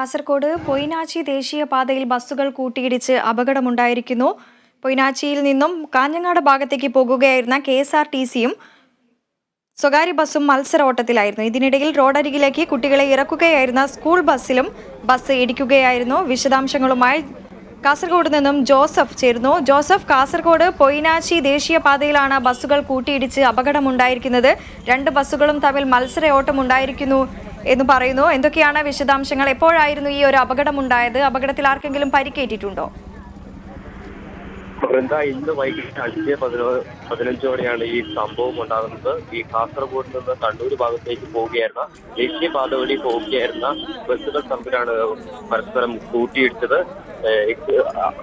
കാസർഗോഡ് പൊയിനാച്ചി ദേശീയപാതയിൽ ബസ്സുകൾ കൂട്ടിയിടിച്ച് അപകടമുണ്ടായിരിക്കുന്നു. പൊയിനാച്ചിയിൽ നിന്നും കാഞ്ഞങ്ങാട് ഭാഗത്തേക്ക് പോകുകയായിരുന്ന KSRTCയും സ്വകാര്യ ബസ്സും മത്സര ഓട്ടത്തിലായിരുന്നു. ഇതിനിടയിൽ റോഡരികിലേക്ക് കുട്ടികളെ ഇറക്കുകയായിരുന്ന സ്കൂൾ ബസ്സിലും ബസ് ഇടിക്കുകയായിരുന്നു. വിശദാംശങ്ങളുമായി കാസർഗോഡ് നിന്നും ജോസഫ് ചേരുന്നു. ജോസഫ്, കാസർഗോഡ് പൊയിനാച്ചി ദേശീയപാതയിലാണ് ബസ്സുകൾ കൂട്ടിയിടിച്ച് അപകടമുണ്ടായിരിക്കുന്നത്. രണ്ട് ബസ്സുകളും തമ്മിൽ മത്സര ഓട്ടം ഉണ്ടായിരിക്കുന്നു എന്ന് പറയുന്നു. എന്തൊക്കെയാണ് വിശദാംശങ്ങൾ? എപ്പോഴായിരുന്നു ഈ ഒരു അപകടമുണ്ടായത്? അപകടത്തിൽ ആർക്കെങ്കിലും പരിക്കേറ്റിട്ടുണ്ടോ? ഇന്ന് വൈകിട്ട് 5:15 ഈ സംഭവം ഉണ്ടാകുന്നത്. ഈ കാസർഗോഡ് നിന്ന് കണ്ണൂർ ഭാഗത്തേക്ക് പോവുകയായിരുന്ന ദേശീയപാത വഴി പോവുകയായിരുന്ന ബസ്സുകൾ തമ്മിലാണ് പരസ്പരം കൂട്ടിയിടിച്ചത്.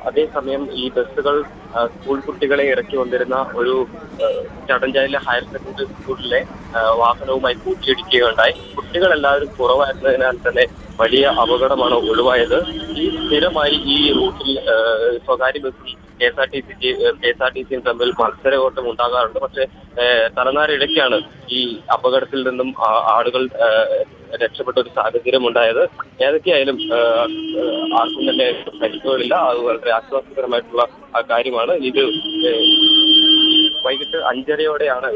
അതേസമയം ഈ ബസ്സുകൾ സ്കൂൾ കുട്ടികളെ ഇറക്കി വന്നിരുന്ന ഒരു ചടഞ്ചായിലെ ഹയർ സെക്കൻഡറി സ്കൂളിലെ വാഹനവുമായി കൂട്ടിയിടിക്കുകയുണ്ടായി. കുട്ടികളെല്ലാവരും കുറവായിരുന്നതിനാൽ തന്നെ വലിയ അപകടമാണ് ഒഴിവായത്. ഈ സ്ഥിരമായി ഈ റൂട്ടിൽ സ്വകാര്യ ബസ്സും KSRTCയും തമ്മിൽ മത്സര ഓട്ടം ഉണ്ടാകാറുണ്ട്. പക്ഷേ തലനാരിഴയ്ക്കാണ് ഈ അപകടത്തിൽ നിന്നും ആളുകൾ രക്ഷപ്പെട്ട ഒരു സാഹചര്യം ഉണ്ടായത്. ഏതൊക്കെയായാലും ആർക്കും തന്നെ പരിക്കുകളില്ല. അത് വളരെ ആശ്വാസകരമായിട്ടുള്ള കാര്യമാണ്. ഇത് വൈകിട്ട് 5:30യോടെയാണ്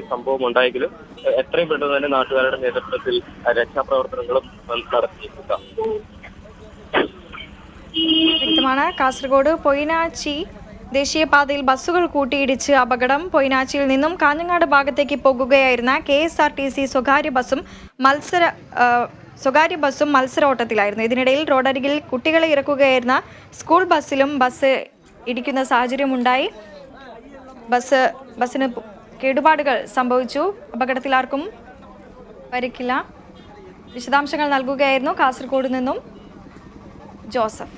ഈ സംഭവം ഉണ്ടായെങ്കിലും എത്രയും പെട്ടെന്ന് തന്നെ നാട്ടുകാരുടെ നേതൃത്വത്തിൽ രക്ഷാപ്രവർത്തനങ്ങളും നടത്തിയിട്ടുണ്ട്. വ്യക്തമാണ്. കാസർഗോഡ് പൊയിനാച്ചി ദേശീയപാതയിൽ ബസ്സുകൾ കൂട്ടിയിടിച്ച് അപകടം. പൊയിനാച്ചിയിൽ നിന്നും കാഞ്ഞങ്ങാട് ഭാഗത്തേക്ക് പോകുകയായിരുന്ന KSRTC സ്വകാര്യ ബസ്സും മത്സരോട്ടത്തിലായിരുന്നു. ഇതിനിടയിൽ റോഡരികിൽ കുട്ടികളെ ഇറക്കുകയായിരുന്ന സ്കൂൾ ബസ്സിലും ബസ് ഇടിക്കുന്ന സാഹചര്യമുണ്ടായി. ബസ്സിന് കേടുപാടുകൾ സംഭവിച്ചു. അപകടത്തിൽ ആർക്കും പരിക്കില്ല. വിശദാംശങ്ങൾ നൽകുകയായിരുന്നു കാസർഗോഡ് നിന്നും ജോസഫ്.